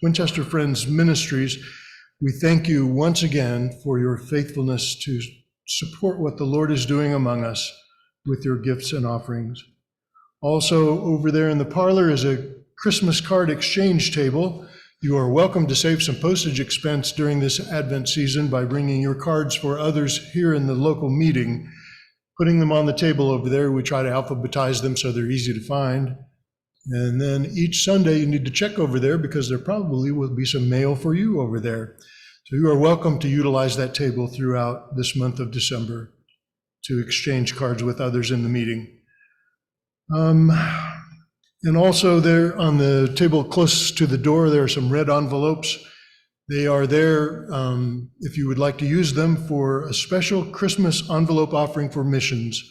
Winchester Friends Ministries. We thank you once again for your faithfulness to support what the Lord is doing among us with your gifts and offerings. Also, over there in the parlor is a Christmas card exchange table. You are welcome to save some postage expense during this Advent season by bringing your cards for others here in the local meeting. Putting them on the table over there, we try to alphabetize them so they're easy to find. And then each Sunday you need to check over there because there probably will be some mail for you over there. So you are welcome to utilize that table throughout this month of December to exchange cards with others in the meeting. And also there on the table close to the door, there are some red envelopes. They are there if you would like to use them for a special Christmas envelope offering for missions.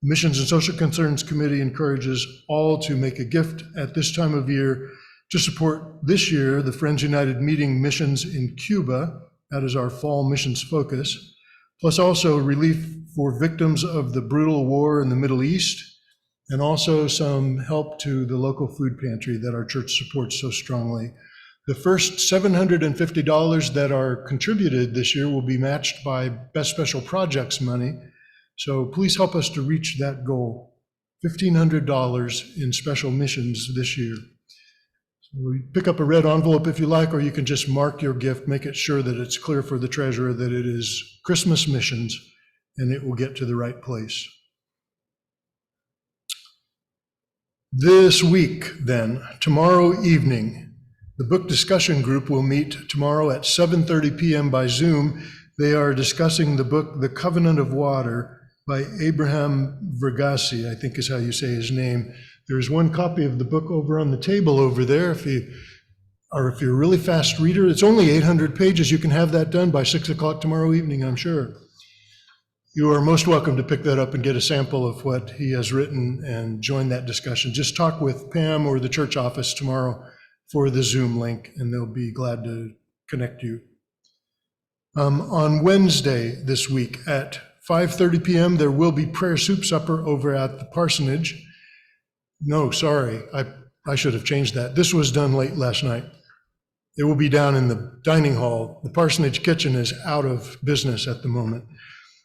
The Missions and Social Concerns Committee encourages all to make a gift at this time of year to support this year the Friends United meeting missions in Cuba. That is our fall missions focus, plus also relief for victims of the brutal war in the Middle East, and also some help to the local food pantry that our church supports so strongly. The first $750 that are contributed this year will be matched by Best Special Projects money. So please help us to reach that goal, $1,500 in special missions this year. So pick up a red envelope if you like, or you can just mark your gift, make it sure that it's clear for the treasurer that it is Christmas missions, and it will get to the right place. This week, then, tomorrow evening, the book discussion group will meet tomorrow at 7:30 p.m. by Zoom. They are discussing the book, The Covenant of Water, by Abraham Vergassi, I think is how you say his name. There's one copy of the book over on the table over there. If you're a really fast reader, it's only 800 pages. You can have that done by 6 o'clock tomorrow evening, I'm sure. You are most welcome to pick that up and get a sample of what he has written and join that discussion. Just talk with Pam or the church office tomorrow for the Zoom link, and they'll be glad to connect you. On Wednesday this week at 5:30 p.m., there will be prayer soup supper over at the parsonage. No, sorry, I should have changed that. This was done late last night. It will be down in the dining hall. The parsonage kitchen is out of business at the moment.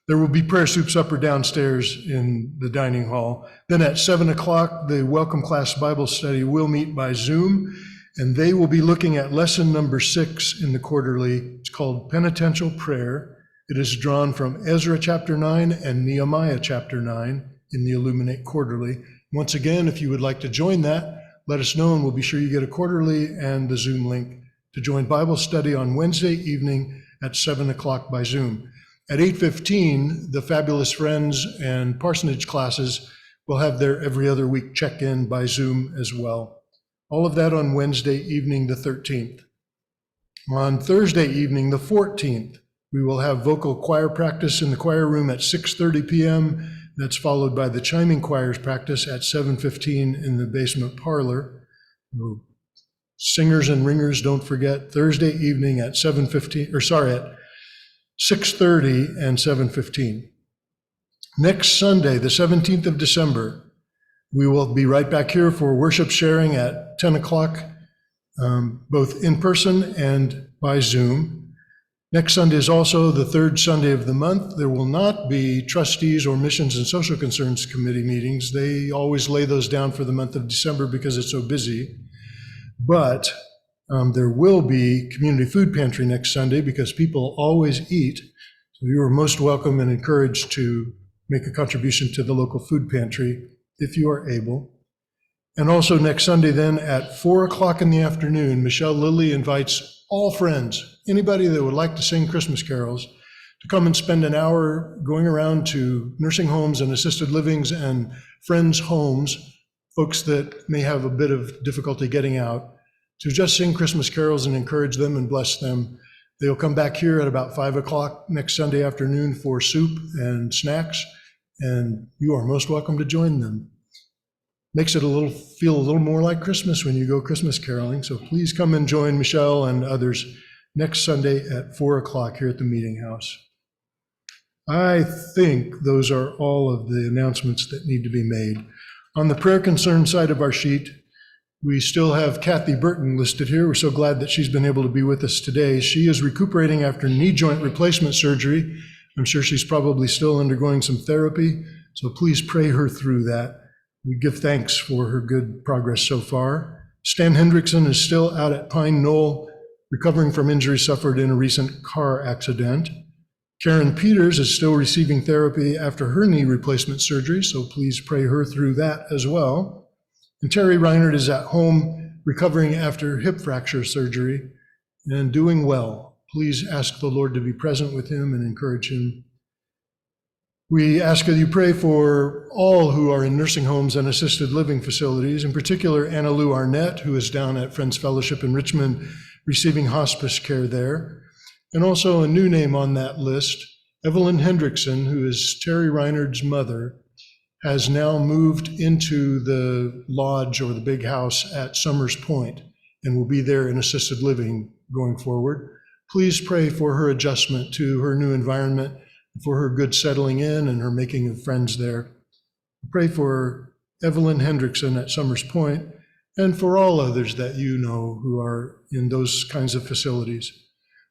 There will be prayer soup supper downstairs in the dining hall. Then at 7 o'clock, the Welcome Class Bible Study will meet by Zoom, and they will be looking at lesson number 6 in the quarterly. It's called Penitential Prayer. It is drawn from Ezra chapter 9 and Nehemiah chapter 9 in the Illuminate Quarterly. Once again, if you would like to join that, let us know, and we'll be sure you get a quarterly and the Zoom link to join Bible study on Wednesday evening at 7 o'clock by Zoom. At 8:15, the Fabulous Friends and Parsonage classes will have their every other week check-in by Zoom as well. All of that on Wednesday evening, the 13th. On Thursday evening, the 14th, we will have vocal choir practice in the choir room at 6:30 p.m. That's followed by the chiming choirs practice at 7:15 in the basement parlor. Singers and ringers, don't forget, Thursday evening at 6:30 and 7:15. Next Sunday, the 17th of December, we will be right back here for worship sharing at 10 o'clock, both in person and by Zoom. Next Sunday is also the third Sunday of the month. There will not be trustees or Missions and Social Concerns Committee meetings. They always lay those down for the month of December because it's so busy. But there will be community food pantry next Sunday because people always eat. So you are most welcome and encouraged to make a contribution to the local food pantry if you are able. And also next Sunday then at 4 o'clock in the afternoon, Michelle Lilly invites all friends, anybody that would like to sing Christmas carols, to come and spend an hour going around to nursing homes and assisted livings and friends' homes, folks that may have a bit of difficulty getting out, to just sing Christmas carols and encourage them and bless them. They'll come back here at about 5 o'clock next Sunday afternoon for soup and snacks, and you are most welcome to join them. makes it feel a little more like Christmas when you go Christmas caroling. So please come and join Michelle and others next Sunday at 4 o'clock here at the Meeting House. I think those are all of the announcements that need to be made. On the prayer concern side of our sheet, we still have Kathy Burton listed here. We're so glad that she's been able to be with us today. She is recuperating after knee joint replacement surgery. I'm sure she's probably still undergoing some therapy, so please pray her through that. We give thanks for her good progress so far. Stan Hendrickson is still out at Pine Knoll, recovering from injuries suffered in a recent car accident. Karen Peters is still receiving therapy after her knee replacement surgery, so please pray her through that as well. And Terry Reinert is at home, recovering after hip fracture surgery and doing well. Please ask the Lord to be present with him and encourage him. We ask that you pray for all who are in nursing homes and assisted living facilities, in particular Anna Lou Arnett, who is down at Friends Fellowship in Richmond, receiving hospice care there. And also a new name on that list, Evelyn Hendrickson, who is Terry Reinert's mother, has now moved into the lodge or the big house at Summers Point and will be there in assisted living going forward. Please pray for her adjustment to her new environment, for her good settling in and her making of friends there. Pray for Evelyn Hendrickson at Summers Point and for all others that you know who are in those kinds of facilities.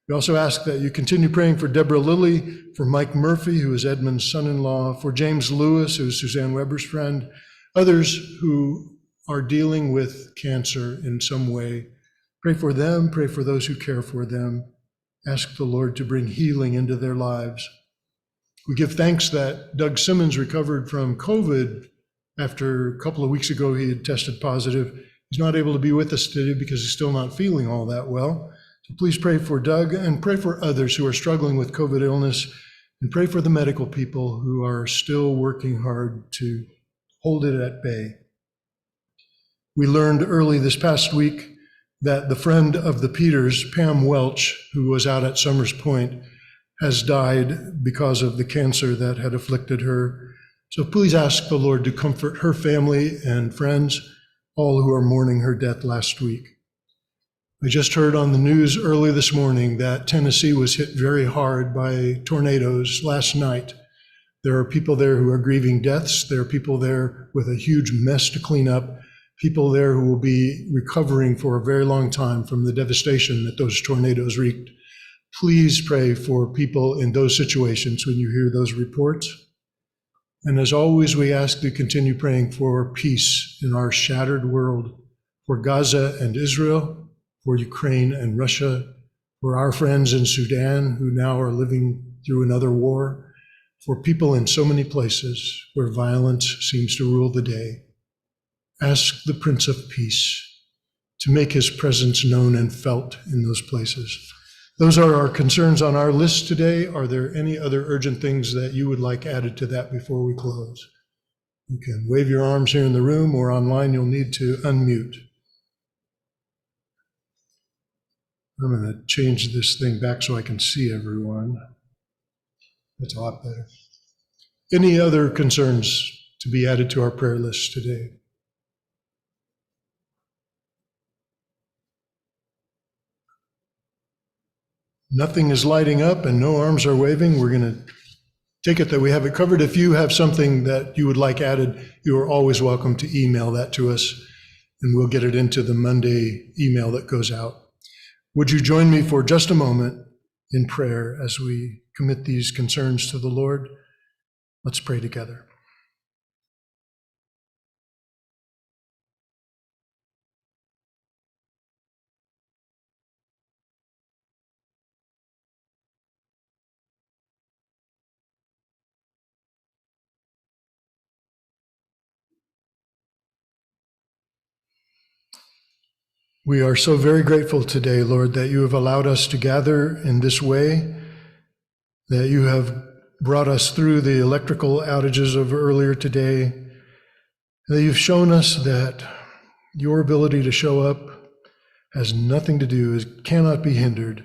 We also ask that you continue praying for Deborah Lilly, for Mike Murphy, who is Edmund's son-in-law, for James Lewis, who is Suzanne Weber's friend, others who are dealing with cancer in some way. Pray for them, pray for those who care for them. Ask the Lord to bring healing into their lives. We give thanks that Doug Simmons recovered from COVID after a couple of weeks ago he had tested positive. He's not able to be with us today because he's still not feeling all that well. So please pray for Doug and pray for others who are struggling with COVID illness, and pray for the medical people who are still working hard to hold it at bay. We learned early this past week that the friend of the Peters, Pam Welch, who was out at Summers Point, has died because of the cancer that had afflicted her. So please ask the Lord to comfort her family and friends, all who are mourning her death last week. I just heard on the news early this morning that Tennessee was hit very hard by tornadoes last night. There are people there who are grieving deaths. There are people there with a huge mess to clean up, people there who will be recovering for a very long time from the devastation that those tornadoes wreaked. Please pray for people in those situations when you hear those reports. And as always, we ask you to continue praying for peace in our shattered world, for Gaza and Israel, for Ukraine and Russia, for our friends in Sudan who now are living through another war, for people in so many places where violence seems to rule the day. Ask the Prince of Peace to make his presence known and felt in those places. Those are our concerns on our list today. Are there any other urgent things that you would like added to that before we close? You can wave your arms here in the room or online. You'll need to unmute. I'm going to change this thing back so I can see everyone. That's a lot better. Any other concerns to be added to our prayer list today? Nothing is lighting up and no arms are waving. We're going to take it that we have it covered. If you have something that you would like added, you are always welcome to email that to us, and we'll get it into the Monday email that goes out. Would you join me for just a moment in prayer as we commit these concerns to the Lord? Let's pray together. We are so very grateful today, Lord, that you have allowed us to gather in this way, that you have brought us through the electrical outages of earlier today, that you've shown us that your ability to show up has nothing to do, cannot be hindered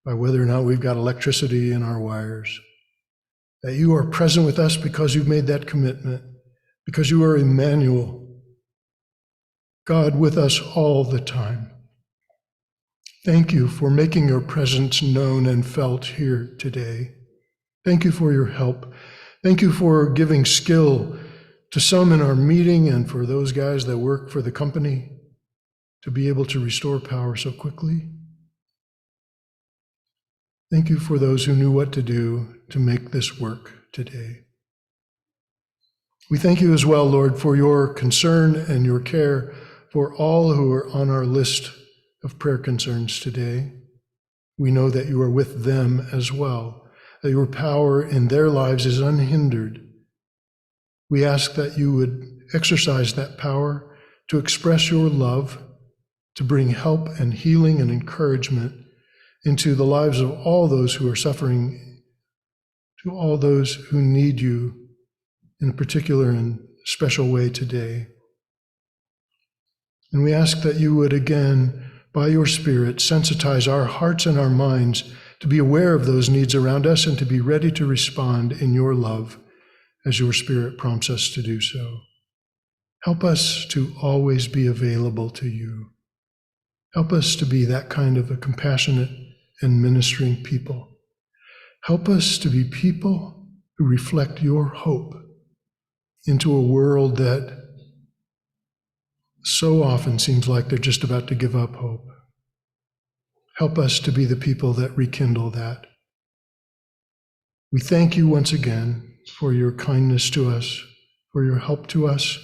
by whether or not we've got electricity in our wires, that you are present with us because you've made that commitment, because you are Emmanuel, God with us all the time. Thank you for making your presence known and felt here today. Thank you for your help. Thank you for giving skill to some in our meeting and for those guys that work for the company to be able to restore power so quickly. Thank you for those who knew what to do to make this work today. We thank you as well, Lord, for your concern and your care for all who are on our list of prayer concerns today. We know that you are with them as well, that your power in their lives is unhindered. We ask that you would exercise that power to express your love, to bring help and healing and encouragement into the lives of all those who are suffering, to all those who need you in a particular and special way today. And we ask that you would again, by your Spirit, sensitize our hearts and our minds to be aware of those needs around us and to be ready to respond in your love as your Spirit prompts us to do so. Help us to always be available to you. Help us to be that kind of a compassionate and ministering people. Help us to be people who reflect your hope into a world that so often seems like they're just about to give up hope. Help us to be the people that rekindle that. We thank you once again for your kindness to us, for your help to us,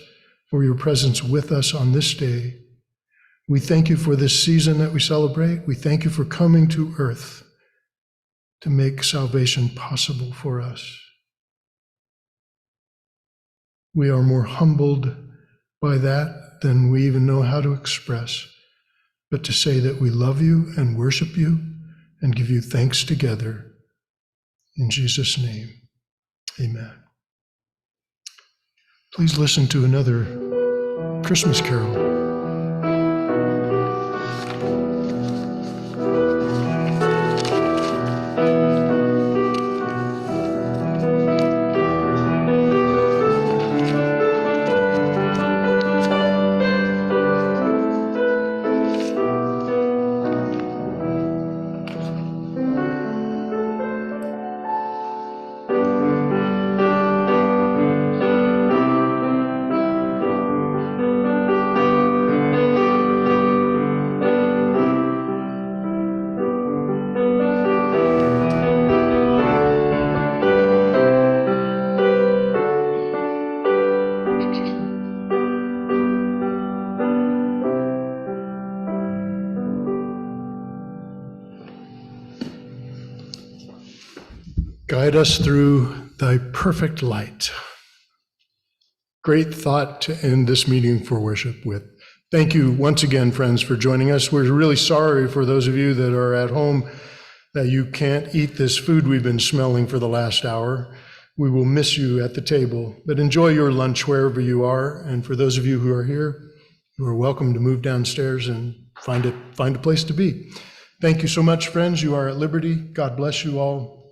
for your presence with us on this day. We thank you for this season that we celebrate. We thank you for coming to earth to make salvation possible for us. We are more humbled by that than we even know how to express, but to say that we love you and worship you and give you thanks together. In Jesus' name, amen. Please listen to another Christmas carol. Guide us through thy perfect light. Great thought to end this meeting for worship with. Thank you once again, friends, for joining us. We're really sorry for those of you that are at home that you can't eat this food we've been smelling for the last hour. We will miss you at the table, but enjoy your lunch wherever you are. And for those of you who are here, you are welcome to move downstairs and find a place to be. Thank you so much, friends. You are at liberty. God bless you all.